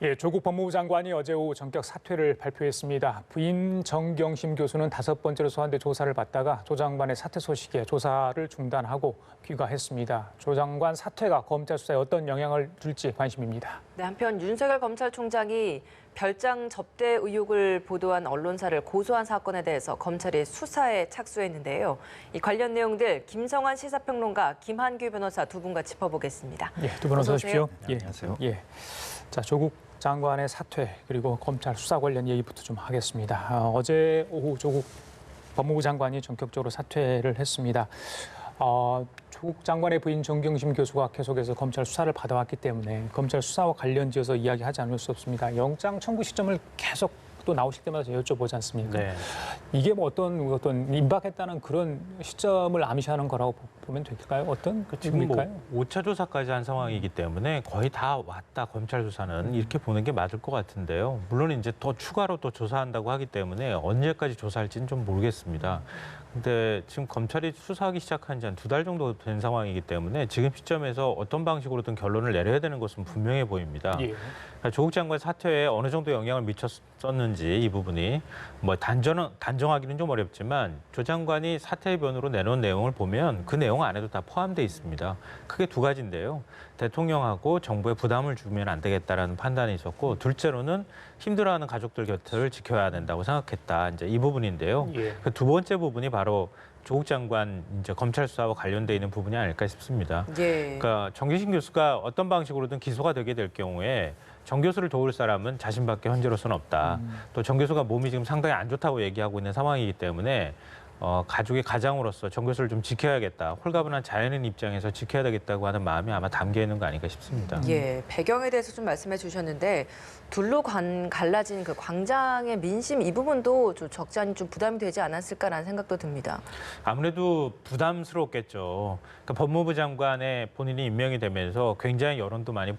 예, 조국 법무부 장관이 어제 오후 전격 사퇴를 발표했습니다. 부인 정경심 교수는 5번째로 소환돼 조사를 받다가 조 장관의 사퇴 소식에 조사를 중단하고 귀가했습니다. 조 장관 사퇴가 검찰 수사에 어떤 영향을 줄지 관심입니다. 네, 한편 윤석열 검찰총장이 별장 접대 의혹을 보도한 언론사를 고소한 사건에 대해서 검찰이 수사에 착수했는데요. 이 관련 내용들 김성환 시사평론가, 김한규 변호사 두 분과 짚어보겠습니다. 예, 두 분 어서 오십시오. 네, 안녕하세요. 예, 자, 조국 장관의 사퇴 그리고 검찰 수사 관련 얘기부터 좀 하겠습니다. 어제 오후 조국 법무부 장관이 전격적으로 사퇴를 했습니다. 조국 장관의 부인 정경심 교수가 계속해서 검찰 수사를 받아왔기 때문에 검찰 수사와 관련지어서 이야기하지 않을 수 없습니다. 영장 청구 시점을 계속 또 나오실 때마다 여쭤보지 않습니까? 네. 이게 뭐 어떤 임박했다는 그런 시점을 암시하는 거라고 보면 될까요? 어떤 지금 의미일까요? 뭐 5차 조사까지 한 상황이기 때문에 거의 다 왔다, 검찰 수사는 이렇게 보는 게 맞을 것 같은데요. 물론 이제 더 추가로 또 조사한다고 하기 때문에 언제까지 조사할지는 좀 모르겠습니다. 근데 지금 검찰이 수사하기 시작한 지 한 2달 정도 된 상황이기 때문에 지금 시점에서 어떤 방식으로든 결론을 내려야 되는 것은 분명해 보입니다. 예. 그러니까 조국 장관 사퇴에 어느 정도 영향을 미쳤었는지 이 부분이 뭐 단정하기는 좀 어렵지만 조 장관이 사퇴 변으로 내놓은 내용을 보면 그 내용 안에도 다 포함되어 있습니다. 크게 두 가지인데요. 대통령하고 정부에 부담을 주면 안 되겠다라는 판단이 있었고, 둘째로는 힘들어하는 가족들 곁을 지켜야 된다고 생각했다. 이제 이 부분인데요. 예. 그 두 번째 부분이 바로 조국 장관 이제 검찰 수사와 관련돼 있는 부분이 아닐까 싶습니다. 예. 그러니까 정경심 교수가 어떤 방식으로든 기소가 되게 될 경우에 정 교수를 도울 사람은 자신밖에 현재로서는 없다. 또 정 교수가 몸이 지금 상당히 안 좋다고 얘기하고 있는 상황이기 때문에 가족의 가장으로서 정 교수를 좀 지켜야겠다. 홀가분한 자연인 입장에서 지켜야 되겠다고 하는 마음이 아마 담겨 있는 거 아닐까 싶습니다. 예, 배경에 대해서 좀 말씀해 주셨는데 둘로 갈라진 그 광장의 민심 이 부분도 좀 적지 않은 좀 부담이 되지 않았을까라는 생각도 듭니다. 아무래도 부담스럽겠죠. 그러니까 법무부 장관에 본인이 임명이 되면서 굉장히 여론도 많이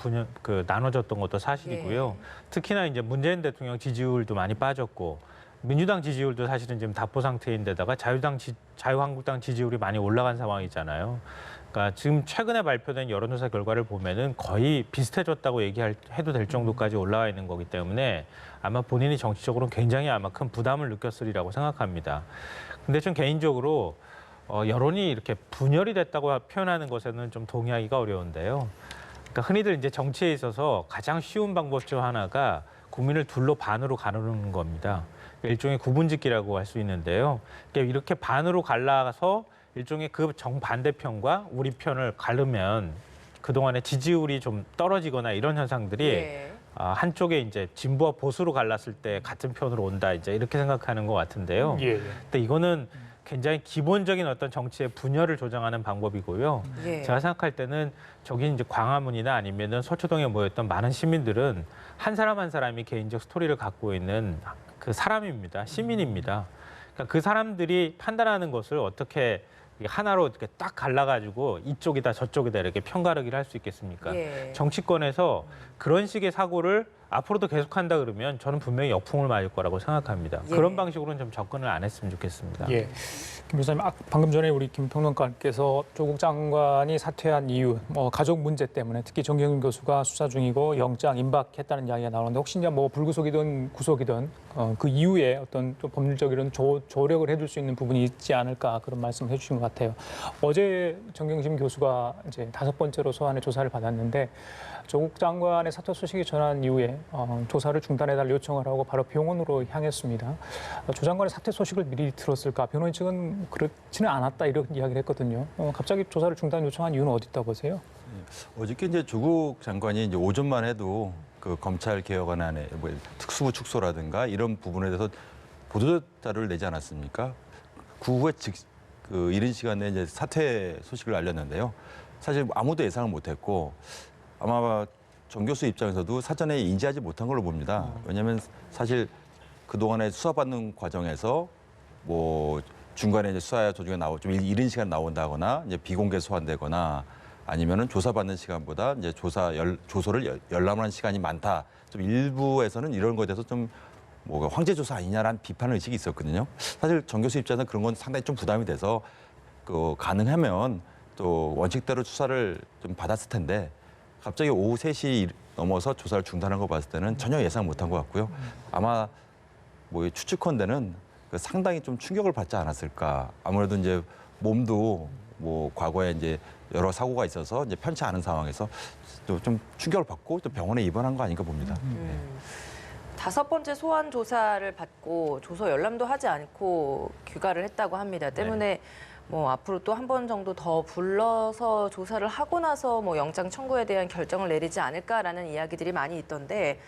나눠졌던 것도 사실이고요. 예. 특히나 이제 문재인 대통령 지지율도 많이 빠졌고, 민주당 지지율도 사실은 지금 답보 상태인데다가 자유한국당 지지율이 많이 올라간 상황이잖아요. 그러니까 지금 최근에 발표된 여론조사 결과를 보면은 거의 비슷해졌다고 해도 될 정도까지 올라와 있는 거기 때문에 아마 본인이 정치적으로 굉장히 아마 큰 부담을 느꼈으리라고 생각합니다. 근데 전 개인적으로 여론이 이렇게 분열이 됐다고 표현하는 것에는 좀 동의하기가 어려운데요. 그러니까 흔히들 이제 정치에 있어서 가장 쉬운 방법 중 하나가 국민을 둘로 반으로 가르는 겁니다. 일종의 구분짓기라고 할 수 있는데요. 그러니까 이렇게 반으로 갈라서 일종의 그 정반대편과 우리 편을 가르면 그동안의 지지율이 좀 떨어지거나 이런 현상들이 예. 한쪽에 이제 진보와 보수로 갈랐을 때 같은 편으로 온다, 이제 이렇게 생각하는 것 같은데요. 예. 근데 이거는 굉장히 기본적인 어떤 정치의 분열을 조장하는 방법이고요. 예. 제가 생각할 때는 저기 이제 광화문이나 아니면은 서초동에 모였던 많은 시민들은 한 사람 한 사람이 개인적 스토리를 갖고 있는 그 사람입니다. 시민입니다. 그러니까 그 사람들이 판단하는 것을 어떻게 하나로 이렇게 딱 갈라가지고 이쪽이다 저쪽이다 이렇게 편가르기를 할 수 있겠습니까? 예. 정치권에서 그런 식의 사고를 앞으로도 계속한다 그러면 저는 분명히 역풍을 맞을 거라고 생각합니다. 예. 그런 방식으로는 좀 접근을 안 했으면 좋겠습니다. 예. 김 교수님, 방금 전에 우리 김 평론가께서 조국 장관이 사퇴한 이유, 가족 문제 때문에 특히 정경심 교수가 수사 중이고 영장 임박했다는 이야기가 나오는데 혹시 이제 뭐 불구속이든 구속이든 그 이후에 어떤 좀 법률적인 조력을 해줄 수 있는 부분이 있지 않을까 그런 말씀을 해주신 것 같아요. 어제 정경심 교수가 이제 5번째로 소환의 조사를 받았는데 조국 장관의 사퇴 소식이 전한 이후에 조사를 중단해달 요청을 하고 바로 병원으로 향했습니다. 조 장관의 사퇴 소식을 미리 들었을까? 변호인 측은 그렇지는 않았다 이런 이야기를 했거든요. 갑자기 조사를 중단 요청한 이유는 어디 있다고 보세요? 어저께 이제 조국 장관이 이제 오전만 해도 그 검찰 개혁안에 뭐 특수부 축소라든가 이런 부분에 대해서 보도 자료를 내지 않았습니까? 그 후에 그 이른 시간에 이제 사퇴 소식을 알렸는데요. 사실 아무도 예상을 못했고 아마 정 교수 입장에서도 사전에 인지하지 못한 걸로 봅니다. 왜냐하면 사실 그동안에 수사받는 과정에서 뭐 중간에 이제 수사 도중에 좀 이른 시간 나온다거나 이제 비공개 소환되거나 아니면은 조사받는 시간보다 이제 조서를 열람하는 시간이 많다. 좀 일부에서는 이런 거에 대해서 좀 뭐 황제 조사 아니냐라는 비판 의식이 있었거든요. 사실 정 교수 입장에서는 그런 건 상당히 좀 부담이 돼서 가능하면 또 원칙대로 수사를 좀 받았을 텐데 갑자기 오후 3시 넘어서 조사를 중단한 거 봤을 때는 전혀 예상 못한 것 같고요. 아마 뭐 추측컨대는 상당히 좀 충격을 받지 않았을까. 아무래도 이제 몸도 뭐 과거에 이제 여러 사고가 있어서 이제 편치 않은 상황에서 또 좀 충격을 받고 또 병원에 입원한 거 아닌가 봅니다. 네. 5번째 소환 조사를 받고 조서 열람도 하지 않고 귀가를 했다고 합니다. 때문에 뭐 앞으로 또 한 번 정도 더 불러서 조사를 하고 나서 뭐 영장 청구에 대한 결정을 내리지 않을까라는 이야기들이 많이 있던데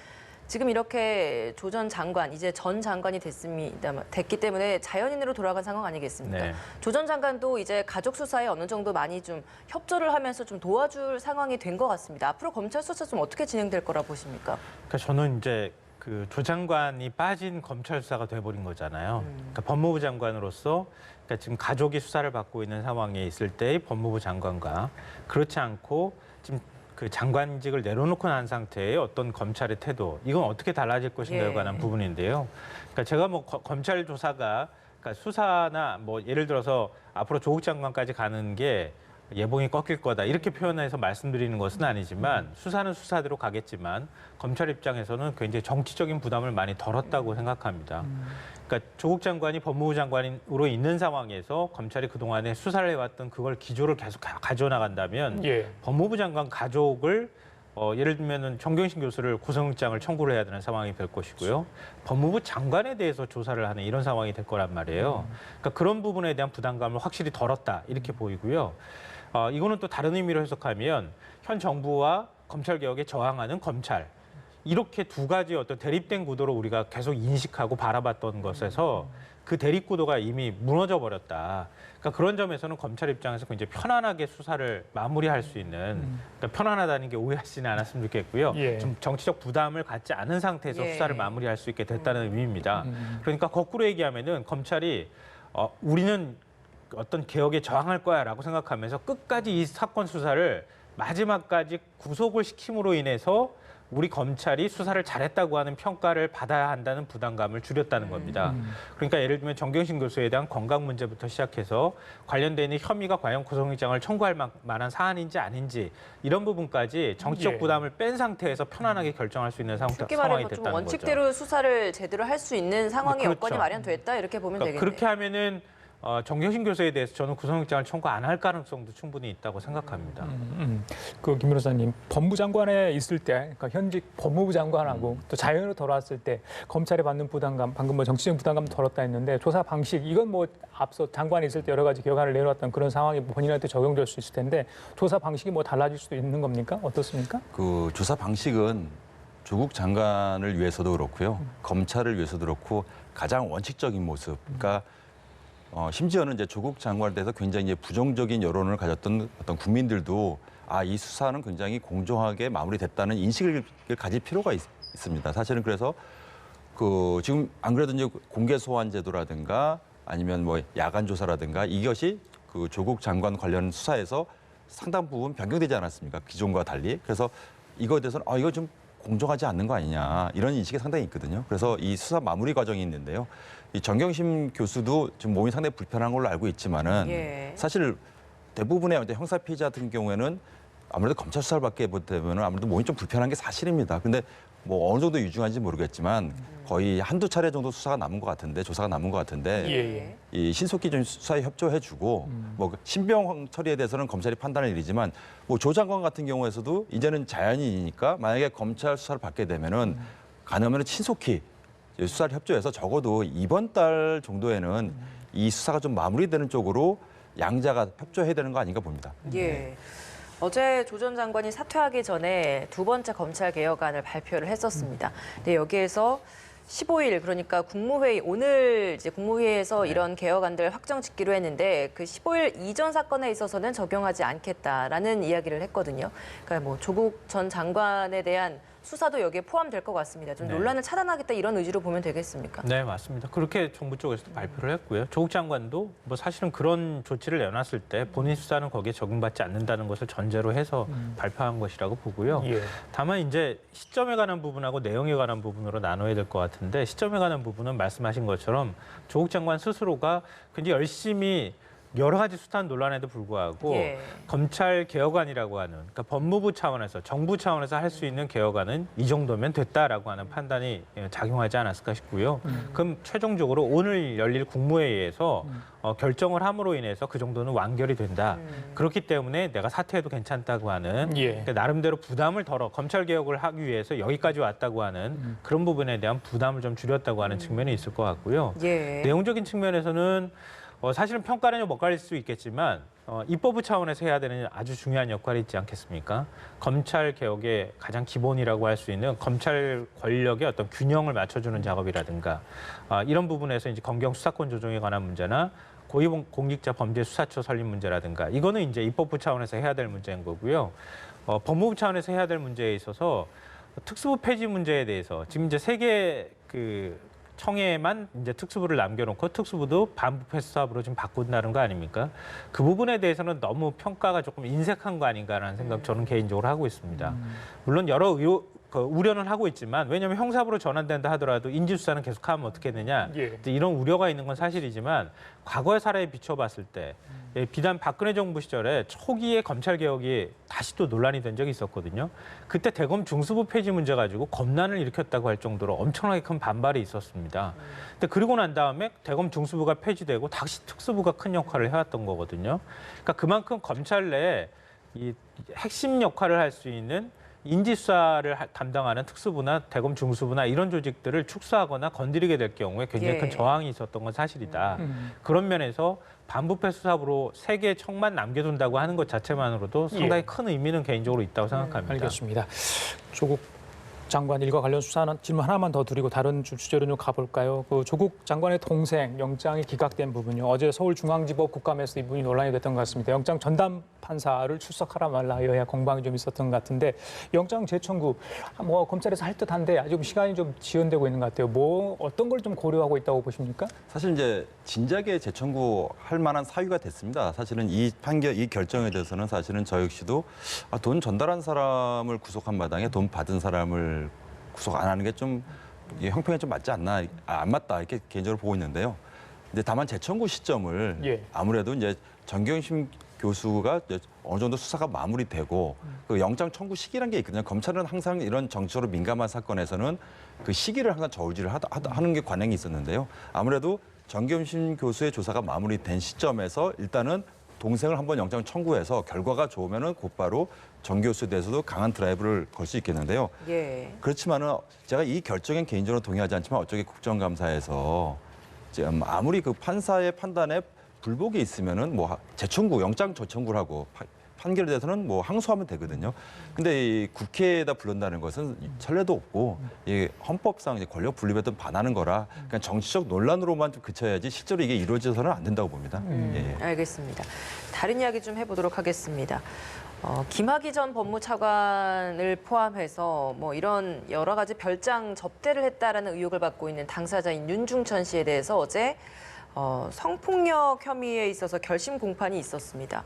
지금 이렇게 조 전 장관, 이제 전 장관이 됐기 때문에 자연인으로 돌아간 상황 아니겠습니까? 네. 조 전 장관도 이제 가족 수사에 어느 정도 많이 좀 협조를 하면서 좀 도와줄 상황이 된 것 같습니다. 앞으로 검찰 수사 좀 어떻게 진행될 거라 보십니까? 그러니까 저는 이제 그 조 장관이 빠진 검찰 수사가 돼버린 거잖아요. 그러니까 법무부 장관으로서 그러니까 지금 가족이 수사를 받고 있는 상황에 있을 때의 법무부 장관과 그렇지 않고 지금 그 장관직을 내려놓고 난 상태의 어떤 검찰의 태도, 이건 어떻게 달라질 것인가에 관한 부분인데요. 그러니까 제가 뭐 검찰 조사가 그러니까 수사나 뭐 예를 들어서 앞으로 조국 장관까지 가는 게 예봉이 꺾일 거다 이렇게 표현해서 말씀드리는 것은 아니지만 수사는 수사대로 가겠지만 검찰 입장에서는 굉장히 정치적인 부담을 많이 덜었다고 생각합니다. 그러니까 조국 장관이 법무부 장관으로 있는 상황에서 검찰이 그동안에 수사를 해왔던 그걸 기조를 계속 가져나간다면 법무부 장관 가족을 예를 들면 정경심 교수를 구속영장을 청구를 해야 되는 상황이 될 것이고요. 법무부 장관에 대해서 조사를 하는 이런 상황이 될 거란 말이에요. 그러니까 그런 부분에 대한 부담감을 확실히 덜었다 이렇게 보이고요. 이거는 또 다른 의미로 해석하면 현 정부와 검찰개혁에 저항하는 검찰, 이렇게 두 가지 어떤 대립된 구도로 우리가 계속 인식하고 바라봤던 것에서 그 대립 구도가 이미 무너져 버렸다. 그러니까 그런 점에서는 검찰 입장에서 굉장히 편안하게 수사를 마무리할 수 있는, 그러니까 편안하다는 게 오해하시지는 않았으면 좋겠고요. 좀 정치적 부담을 갖지 않은 상태에서 수사를 마무리할 수 있게 됐다는 의미입니다. 그러니까 거꾸로 얘기하면은 검찰이 우리는 어떤 개혁에 저항할 거야라고 생각하면서 끝까지 이 사건 수사를 마지막까지 구속을 시킴으로 인해서 우리 검찰이 수사를 잘했다고 하는 평가를 받아야 한다는 부담감을 줄였다는 겁니다. 그러니까 예를 들면 정경심 교수에 대한 건강 문제부터 시작해서 관련돼 있는 혐의가 과연 구속영장을 청구할 만한 사안인지 아닌지 이런 부분까지 정치적 부담을 뺀 상태에서 편안하게 결정할 수 있는 상황이 쉽게 됐다는 말해서 거죠. 좀 원칙대로 수사를 제대로 할 수 있는 상황이 그렇죠. 여건이 마련됐다 이렇게 보면 그러니까 되겠네요. 그렇게 하면은 정경심 교수에 대해서 저는 구속영장을 청구 안 할 가능성도 충분히 있다고 생각합니다. 그 김 변호사님, 법무부 장관에 있을 때, 그러니까 현직 법무부 장관하고 또 자연으로 돌아왔을 때 검찰에 받는 부담감, 방금 뭐 정치적 부담감 덜었다 했는데 조사 방식, 이건 뭐 앞서 장관이 있을 때 여러 가지 결과를 내놓았던 그런 상황이 본인한테 적용될 수 있을 텐데 조사 방식이 뭐 달라질 수도 있는 겁니까? 어떻습니까? 그 조사 방식은 조국 장관을 위해서도 그렇고요. 검찰을 위해서도 그렇고 가장 원칙적인 모습. 그러니까 심지어는 이제 조국 장관에 대해서 굉장히 이제 부정적인 여론을 가졌던 어떤 국민들도 이 수사는 굉장히 공정하게 마무리됐다는 인식을 가질 필요가 있습니다. 사실은 그래서 그 지금 안 그래도 이제 공개 소환 제도라든가 아니면 뭐 야간 조사라든가 이것이 그 조국 장관 관련 수사에서 상당 부분 변경되지 않았습니까? 기존과 달리. 그래서 이거에 대해서는 이거 좀 공정하지 않는 거 아니냐 이런 인식이 상당히 있거든요. 그래서 이 수사 마무리 과정이 있는데요. 이 정경심 교수도 지금 몸이 상당히 불편한 걸로 알고 있지만은 사실 대부분의 형사 피해자 같은 경우에는 아무래도 검찰 수사를 받게 되면 아무래도 몸이 좀 불편한 게 사실입니다. 근데 뭐 어느 정도 유중한지 모르겠지만 거의 한두 차례 정도 수사가 남은 것 같은데 조사가 남은 것 같은데 이 신속히 좀 수사에 협조해주고 뭐 신병 처리에 대해서는 검찰이 판단을 내리지만 뭐 조 장관 같은 경우에서도 이제는 자연인이니까 만약에 검찰 수사를 받게 되면은 가능하면 신속히 수사를 협조해서 적어도 이번 달 정도에는 이 수사가 좀 마무리되는 쪽으로 양자가 협조해야 되는 거 아닌가 봅니다. 어제 조 전 장관이 사퇴하기 전에 두 번째 검찰 개혁안을 발표를 했었습니다. 근데 여기에서 15일 그러니까 국무회의 오늘 이제 국무회의에서 이런 개혁안들 확정 짓기로 했는데 그 15일 이전 사건에 있어서는 적용하지 않겠다라는 이야기를 했거든요. 그러니까 뭐 조국 전 장관에 대한 수사도 여기에 포함될 것 같습니다. 좀 논란을 차단하겠다 이런 의지로 보면 되겠습니까? 네, 맞습니다. 그렇게 정부 쪽에서도 발표를 했고요. 조국 장관도 뭐 사실은 그런 조치를 내놨을 때 본인 수사는 거기에 적용받지 않는다는 것을 전제로 해서 발표한 것이라고 보고요. 다만 이제 시점에 관한 부분하고 내용에 관한 부분으로 나눠야 될 것 같은데 시점에 관한 부분은 말씀하신 것처럼 조국 장관 스스로가 굉장히 열심히 여러 가지 숱한 논란에도 불구하고 예. 검찰 개혁안이라고 하는, 그러니까 법무부 차원에서, 정부 차원에서 할 수 있는 개혁안은 이 정도면 됐다라고 하는 판단이 작용하지 않았을까 싶고요. 그럼 최종적으로 오늘 열릴 국무회의에서 결정을 함으로 인해서 그 정도는 완결이 된다. 그렇기 때문에 내가 사퇴해도 괜찮다고 하는 예. 그러니까 나름대로 부담을 덜어 검찰 개혁을 하기 위해서 여기까지 왔다고 하는 그런 부분에 대한 부담을 좀 줄였다고 하는 측면이 있을 것 같고요. 예. 내용적인 측면에서는 사실은 평가는 좀 엇갈릴 수 있겠지만 입법부 차원에서 해야 되는 아주 중요한 역할이 있지 않겠습니까? 검찰 개혁의 가장 기본이라고 할 수 있는 검찰 권력의 어떤 균형을 맞춰주는 작업이라든가 이런 부분에서 이제 검경 수사권 조정에 관한 문제나 고위공직자 범죄 수사처 설립 문제라든가 이거는 이제 입법부 차원에서 해야 될 문제인 거고요. 법무부 차원에서 해야 될 문제에 있어서 특수부 폐지 문제에 대해서 지금 이제 세 개 청에만 이제 특수부를 남겨놓고 특수부도 반부패 수사부로 지금 바꾼다는 거 아닙니까? 그 부분에 대해서는 너무 평가가 조금 인색한 거 아닌가라는 생각 저는 개인적으로 하고 있습니다. 물론 여러 우려는 하고 있지만 왜냐하면 형사부로 전환된다 하더라도 인지수사는 계속하면 어떻게 되냐 예. 이런 우려가 있는 건 사실이지만 과거의 사례에 비춰봤을 때 비단 박근혜 정부 시절에 초기에 검찰 개혁이 다시 또 논란이 된 적이 있었거든요. 그때 대검 중수부 폐지 문제 가지고 검난을 일으켰다고 할 정도로 엄청나게 큰 반발이 있었습니다. 근데 그러고 난 다음에 대검 중수부가 폐지되고 다시 특수부가 큰 역할을 해왔던 거거든요. 그러니까 그만큼 검찰 내에 이 핵심 역할을 할 수 있는 인지수사를 담당하는 특수부나 대검 중수부나 이런 조직들을 축소하거나 건드리게 될 경우에 굉장히 예. 큰 저항이 있었던 건 사실이다. 그런 면에서 반부패 수사부로 세 개 청만 남겨둔다고 하는 것 자체만으로도 상당히 예. 큰 의미는 개인적으로 있다고 생각합니다. 알겠습니다. 조국 장관 일과 관련 수사는 질문 하나만 더 드리고 다른 주제로 좀 가볼까요? 그 조국 장관의 동생 영장이 기각된 부분요. 어제 서울중앙지법 국감에서 이 부분이 논란이 됐던 것 같습니다. 영장 전담 판사를 출석하라 말라 여야 공방이 좀 있었던 것 같은데 영장 재청구 뭐 검찰에서 할 듯한데 아직 시간이 좀 지연되고 있는 것 같아요. 뭐 어떤 걸 좀 고려하고 있다고 보십니까? 사실 이제 진작에 재청구할 만한 사유가 됐습니다. 사실은 이 결정에 대해서는 사실은 저 역시도 돈 전달한 사람을 구속한 마당에 돈 받은 사람을 구속 안 하는 게 좀 형평에 좀 맞지 않나, 안 맞다 이렇게 개인적으로 보고 있는데요. 근데 다만 재청구 시점을 예. 아무래도 이제 정경심 교수가 이제 어느 정도 수사가 마무리되고 그 영장 청구 시기라는 게 있거든요. 검찰은 항상 이런 정치적으로 민감한 사건에서는 그 시기를 항상 저울질을 하는 게 관행이 있었는데요. 아무래도 정경심 교수의 조사가 마무리된 시점에서 일단은 동생을 한번 영장 청구해서 결과가 좋으면은 곧바로 정 교수에 대해서도 강한 드라이브를 걸 수 있겠는데요. 예. 그렇지만은 제가 이 결정엔 개인적으로 동의하지 않지만 어쩌게 국정감사에서 지금 아무리 그 판사의 판단에 불복이 있으면은 뭐 재청구, 영장 재청구를 하고 판결에 대해서는 뭐 항소하면 되거든요. 근데 이 국회에다 부른다는 것은 선례도 없고 이 헌법상 이제 권력 분립에도 반하는 거라 그냥 정치적 논란으로만 좀 그쳐야지 실제로 이게 이루어져서는 안 된다고 봅니다. 예. 알겠습니다. 다른 이야기 좀 해보도록 하겠습니다. 김학의 전 법무차관을 포함해서 뭐 이런 여러 가지 별장 접대를 했다라는 의혹을 받고 있는 당사자인 윤중천 씨에 대해서 어제 성폭력 혐의에 있어서 결심 공판이 있었습니다.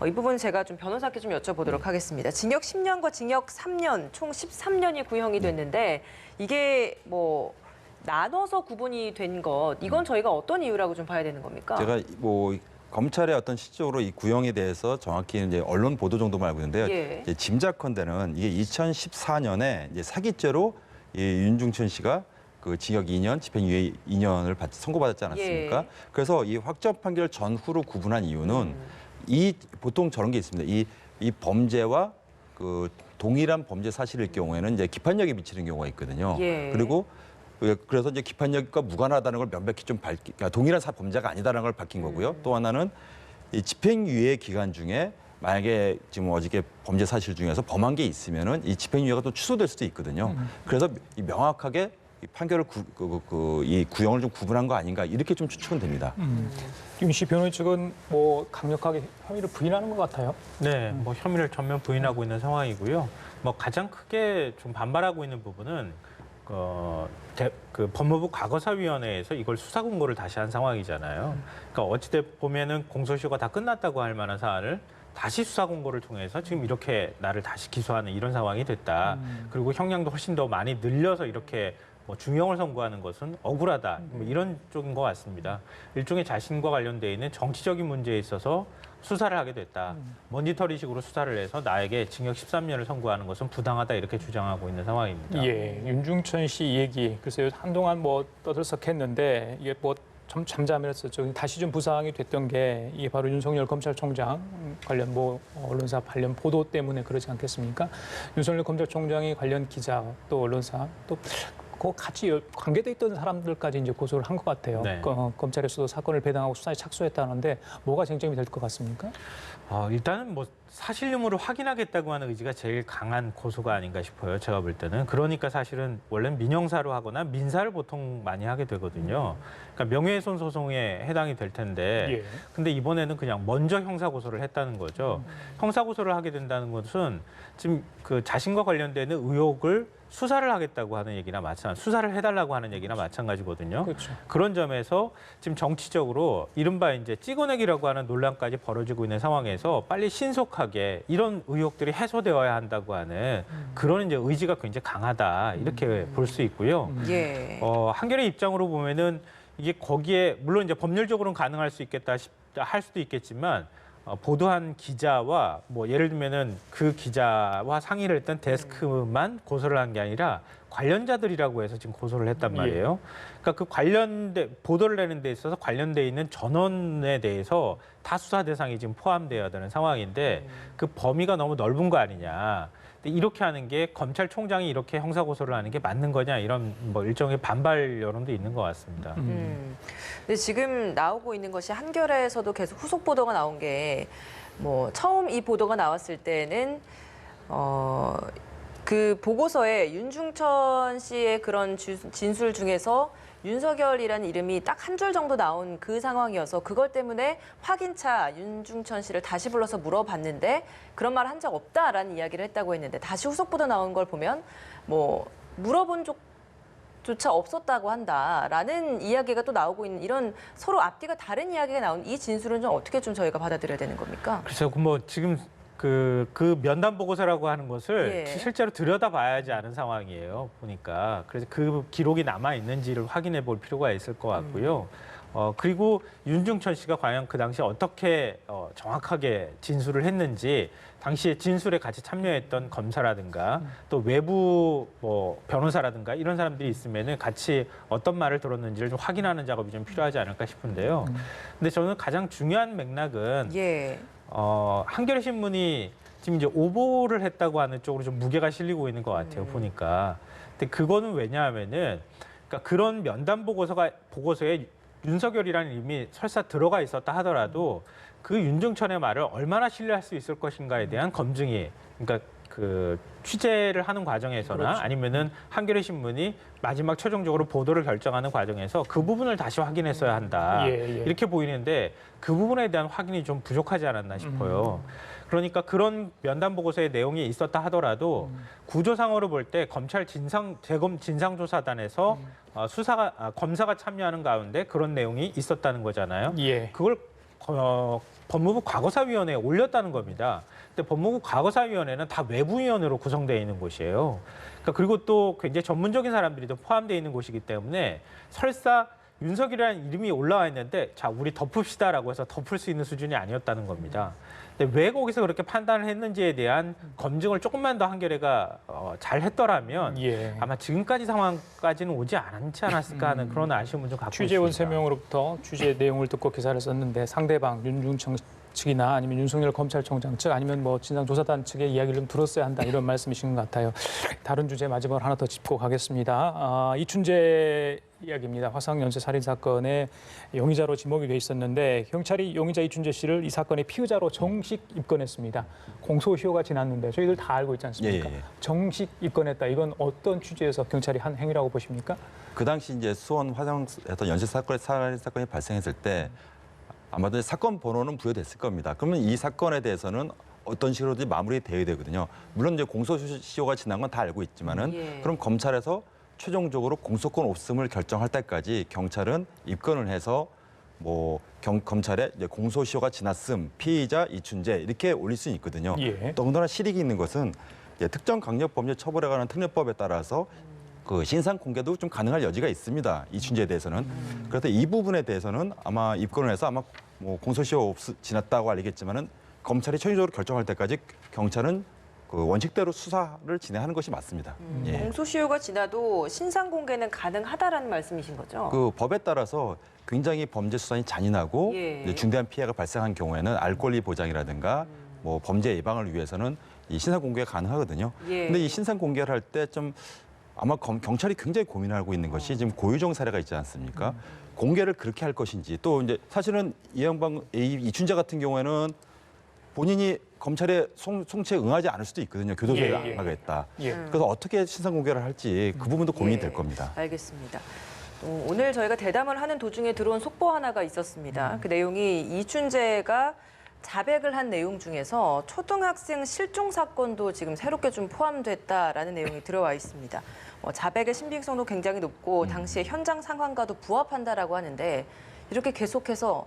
이 부분 제가 좀 변호사께 좀 여쭤보도록 하겠습니다. 징역 10년과 징역 3년, 총 13년이 구형이 됐는데 이게 뭐 나눠서 구분이 된 것, 이건 저희가 어떤 이유라고 좀 봐야 되는 겁니까? 제가 뭐 검찰의 어떤 실질적으로 이 구형에 대해서 정확히 이제 언론 보도 정도만 알고 있는데요. 예. 이제 짐작컨대는 이게 2014년에 이제 사기죄로 이 윤중천 씨가 그 징역 2년, 집행유예 2년을 선고받았지 않았습니까? 예. 그래서 이 확정 판결 전후로 구분한 이유는 이 보통 저런 게 있습니다. 이 범죄와 그 동일한 범죄 사실일 경우에는 이제 기판력이 미치는 경우가 있거든요. 예. 그리고 그래서 이제 기판력과 무관하다는 걸 명백히 좀 그러니까 동일한 범죄가 아니다라는 걸 밝힌 거고요. 또 하나는 이 집행유예 기간 중에 만약에 지금 어저께 범죄 사실 중에서 범한 게 있으면은 이 집행유예가 또 취소될 수도 있거든요. 그래서 이 명확하게 이 판결을 이 구형을 좀 구분한 거 아닌가 이렇게 좀 추측은 됩니다. 윤 씨 변호인 측은 뭐 강력하게 혐의를 부인하는 것 같아요. 네, 뭐 혐의를 전면 부인하고 있는 상황이고요. 뭐 가장 크게 좀 반발하고 있는 부분은 그 법무부 과거사위원회에서 이걸 수사 공고를 다시 한 상황이잖아요. 그러니까 어찌돼 보면은 공소시효가 다 끝났다고 할 만한 사안을 다시 수사 공고를 통해서 지금 이렇게 나를 다시 기소하는 이런 상황이 됐다. 그리고 형량도 훨씬 더 많이 늘려서 이렇게 뭐 중형을 선고하는 것은 억울하다 뭐 이런 쪽인 것 같습니다. 일종의 자신과 관련돼 있는 정치적인 문제에 있어서 수사를 하게 됐다. 먼지털이식으로 수사를 해서 나에게 징역 13년을 선고하는 것은 부당하다 이렇게 주장하고 있는 상황입니다. 예, 윤중천 씨 얘기 글쎄요 한동안 뭐 떠들썩했는데 이게 뭐 좀 잠잠했었죠. 다시 좀 부상이 됐던 게 이게 바로 윤석열 검찰총장 관련 뭐 언론사 관련 보도 때문에 그러지 않겠습니까? 윤석열 검찰총장이 관련 기자 또 언론사 또 그 같이 관계돼 있던 사람들까지 이제 고소를 한 것 같아요. 네. 검찰에서도 사건을 배당하고 수사에 착수했다는데 뭐가 쟁점이 될 것 같습니까? 일단은 뭐 사실 유무를 확인하겠다고 하는 의지가 제일 강한 고소가 아닌가 싶어요. 제가 볼 때는. 그러니까 사실은 원래는 민형사로 하거나 민사를 보통 많이 하게 되거든요. 그러니까 명예훼손 소송에 해당이 될 텐데 예. 근데 이번에는 그냥 먼저 형사 고소를 했다는 거죠. 형사 고소를 하게 된다는 것은 지금 그 자신과 관련되는 의혹을 수사를 하겠다고 하는 얘기나 수사를 해달라고 하는 얘기나 마찬가지거든요. 그렇죠. 그런 점에서 지금 정치적으로 이른바 이제 찍어내기라고 하는 논란까지 벌어지고 있는 상황에서 빨리 신속하게 이런 의혹들이 해소되어야 한다고 하는 그런 이제 의지가 굉장히 강하다 이렇게 볼 수 있고요. 예. 한겨레 입장으로 보면은 이게 거기에 물론 이제 법률적으로는 가능할 수 있겠다 할 수도 있겠지만 보도한 기자와 뭐 예를 들면은 그 기자와 상의를 했던 데스크만 고소를 한 게 아니라 관련자들이라고 해서 지금 고소를 했단 말이에요. 그러니까 그 보도를 내는 데 있어서 관련돼 있는 전원에 대해서 다 수사 대상이 지금 포함되어야 되는 상황인데 그 범위가 너무 넓은 거 아니냐. 근데 이렇게 하는 게 검찰총장이 이렇게 형사 고소를 하는 게 맞는 거냐 이런 뭐 일종의 반발 여론도 있는 것 같습니다. 근데 지금 나오고 있는 것이 한겨레에서도 계속 후속 보도가 나온 게 뭐 처음 이 보도가 나왔을 때는 그 보고서에 윤중천 씨의 그런 진술 중에서 윤석열이라는 이름이 딱 한 줄 정도 나온 그 상황이어서 그것 때문에 확인차 윤중천 씨를 다시 불러서 물어봤는데 그런 말 한 적 없다라는 이야기를 했다고 했는데 다시 후속 보도 나온 걸 보면 뭐 물어본 조차 없었다고 한다라는 이야기가 또 나오고 있는 이런 서로 앞뒤가 다른 이야기가 나온 이 진술은 좀 어떻게 좀 저희가 받아들여야 되는 겁니까? 그래서 뭐 지금 그 면담 보고서라고 하는 것을 예. 실제로 들여다봐야지 않은 상황이에요. 보니까 그래서 그 기록이 남아 있는지를 확인해 볼 필요가 있을 것 같고요. 그리고 윤중천 씨가 과연 그 당시에 어떻게 정확하게 진술을 했는지 당시에 진술에 같이 참여했던 검사라든가 또 외부 뭐 변호사라든가 이런 사람들이 있으면은 같이 어떤 말을 들었는지를 좀 확인하는 작업이 좀 필요하지 않을까 싶은데요. 근데 저는 가장 중요한 맥락은 예. 한겨레 신문이 지금 이제 오보를 했다고 하는 쪽으로 좀 무게가 실리고 있는 것 같아요. 보니까. 근데 그거는 왜냐하면은 그러니까 그런 면담 보고서에 윤석열이라는 이름이 설사 들어가 있었다 하더라도 그 윤중천의 말을 얼마나 신뢰할 수 있을 것인가에 대한 검증이 그러니까 그 취재를 하는 과정에서나 그렇죠. 아니면은 한겨레 신문이 마지막 최종적으로 보도를 결정하는 과정에서 그 부분을 다시 확인했어야 한다. 이렇게 보이는데 그 부분에 대한 확인이 좀 부족하지 않았나 싶어요. 그러니까 그런 면담 보고서의 내용이 있었다 하더라도 구조상으로 볼 때 검찰 진상조사단에서 검사가 참여하는 가운데 그런 내용이 있었다는 거잖아요. 예. 그걸 법무부 과거사위원회에 올렸다는 겁니다. 근데 법무부 과거사위원회는 다 외부위원으로 구성되어 있는 곳이에요. 그러니까 그리고 또 굉장히 전문적인 사람들이 또 포함되어 있는 곳이기 때문에 설사 윤석이라는 이름이 올라와 있는데 자 우리 덮읍시다라고 해서 덮을 수 있는 수준이 아니었다는 겁니다. 근데 왜 거기서 그렇게 판단을 했는지에 대한 검증을 조금만 더 한겨레가 잘 했더라면 예. 아마 지금까지 상황까지는 오지 않았을까 하는 그런 아쉬움은 좀 갖고 취재원 있습니다. 3명으로부터 취재 내용을 듣고 기사를 썼는데 상대방 윤중천 측이나 아니면 윤석열 검찰총장 측 아니면 뭐 진상조사단 측의 이야기를 좀 들었어야 한다 이런 말씀이신 것 같아요. 다른 주제 마지막으로 하나 더 짚고 가겠습니다. 이춘재 이야기입니다. 화성 연쇄 살인 사건의 용의자로 지목이 돼 있었는데 경찰이 용의자 이춘재 씨를 이 사건의 피의자로 정식 입건했습니다. 공소시효가 지났는데 저희들 다 알고 있지 않습니까? 예. 정식 입건했다. 이건 어떤 취지에서 경찰이 한 행위라고 보십니까? 그 당시 이제 수원 화성에서 연쇄 살인 사건이 발생했을 때 아마도 사건 번호는 부여됐을 겁니다. 그러면 이 사건에 대해서는 어떤 식으로든지 마무리되어야 되거든요. 물론 이제 공소시효가 지난 건 다 알고 있지만은 예. 그럼 검찰에서 최종적으로 공소권 없음을 결정할 때까지 경찰은 입건을 해서 뭐 검찰에 이제 공소시효가 지났음 피의자 이춘재 이렇게 올릴 수 있거든요. 예. 더군다나 실익이 있는 것은 이제 특정강력범죄 처벌에 관한 특례법에 따라서 그 신상 공개도 좀 가능할 여지가 있습니다. 이춘재에 대해서는. 그래서 이 부분에 대해서는 아마 입건을 해서 아마 뭐 공소시효 지났다고 알리겠지만은 검찰이 최종적으로 결정할 때까지 경찰은 그 원칙대로 수사를 진행하는 것이 맞습니다. 예. 공소시효가 지나도 신상 공개는 가능하다라는 말씀이신 거죠? 그 법에 따라서 굉장히 범죄 수단이 잔인하고 예. 이제 중대한 피해가 발생한 경우에는 알 권리 보장이라든가 뭐 범죄 예방을 위해서는 이 신상 공개가 가능하거든요. 예. 근데 이 신상 공개를 할 때 좀 아마 경찰이 굉장히 고민하고 있는 것이 지금 고유정 사례가 있지 않습니까? 공개를 그렇게 할 것인지 또 이제 사실은 이춘재 같은 경우에는 본인이 검찰의 송치에 응하지 않을 수도 있거든요. 교도소에 예, 안 예. 가겠다. 예. 그래서 어떻게 신상 공개를 할지 그 부분도 고민이 예, 될 겁니다. 알겠습니다. 오늘 저희가 대담을 하는 도중에 들어온 속보 하나가 있었습니다. 그 내용이 이춘재가 자백을 한 내용 중에서 초등학생 실종 사건도 지금 새롭게 좀 포함됐다라는 내용이 들어와 있습니다. 자백의 신빙성도 굉장히 높고 당시의 현장 상황과도 부합한다라고 하는데 이렇게 계속해서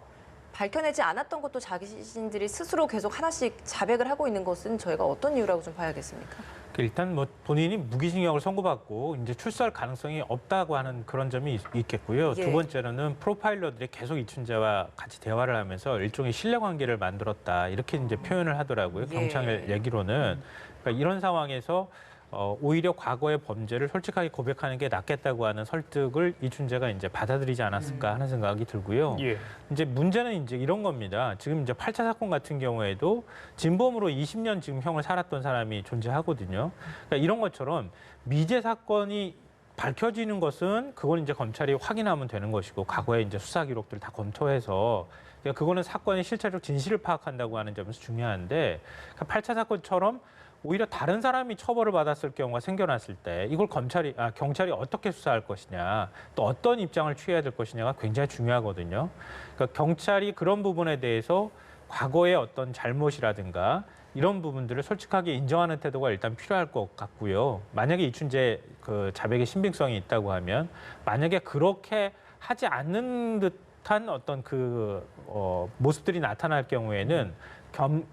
밝혀내지 않았던 것도 자신들이 스스로 계속 하나씩 자백을 하고 있는 것은 저희가 어떤 이유라고 좀 봐야겠습니까? 일단 뭐 본인이 무기징역을 선고받고 이제 출소할 가능성이 없다고 하는 그런 점이 있겠고요. 예. 두 번째로는 프로파일러들이 계속 이춘재와 같이 대화를 하면서 일종의 신뢰관계를 만들었다 이렇게 이제 표현을 하더라고요. 예. 경찰 얘기로는 그러니까 이런 상황에서 오히려 과거의 범죄를 솔직하게 고백하는 게 낫겠다고 하는 설득을 이춘재가 이제 받아들이지 않았을까 하는 생각이 들고요. 예. 이제 문제는 이제 이런 겁니다. 지금 이제 8차 사건 같은 경우에도 진범으로 20년 지금 형을 살았던 사람이 존재하거든요. 그러니까 이런 것처럼 미제 사건이 밝혀지는 것은 그건 이제 검찰이 확인하면 되는 것이고 과거의 이제 수사 기록들 다 검토해서 그러니까 그거는 사건의 실체적 진실을 파악한다고 하는 점에서 중요한데 그러니까 8차 사건처럼 오히려 다른 사람이 처벌을 받았을 경우가 생겨났을 때 이걸 경찰이 어떻게 수사할 것이냐 또 어떤 입장을 취해야 될 것이냐가 굉장히 중요하거든요. 그러니까 경찰이 그런 부분에 대해서 과거의 어떤 잘못이라든가 이런 부분들을 솔직하게 인정하는 태도가 일단 필요할 것 같고요. 만약에 이춘재 그 자백의 신빙성이 있다고 하면 만약에 그렇게 하지 않는 듯한 어떤 모습들이 나타날 경우에는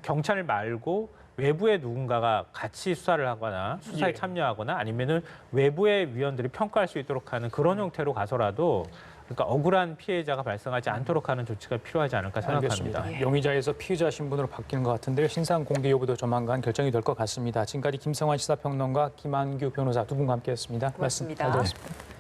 경찰 말고 외부의 누군가가 같이 수사를 하거나 수사에 예. 참여하거나 아니면은 외부의 위원들이 평가할 수 있도록 하는 그런 형태로 가서라도 그러니까 억울한 피해자가 발생하지 않도록 하는 조치가 필요하지 않을까 생각합니다. 알겠습니다. 용의자에서 피의자 신분으로 바뀌는 것 같은데요. 신상 공개 여부도 조만간 결정이 될 것 같습니다. 지금까지 김성환 시사평론가 김한규 변호사 두 분과 함께했습니다. 고맙습니다. 말씀 잘 들었습니다.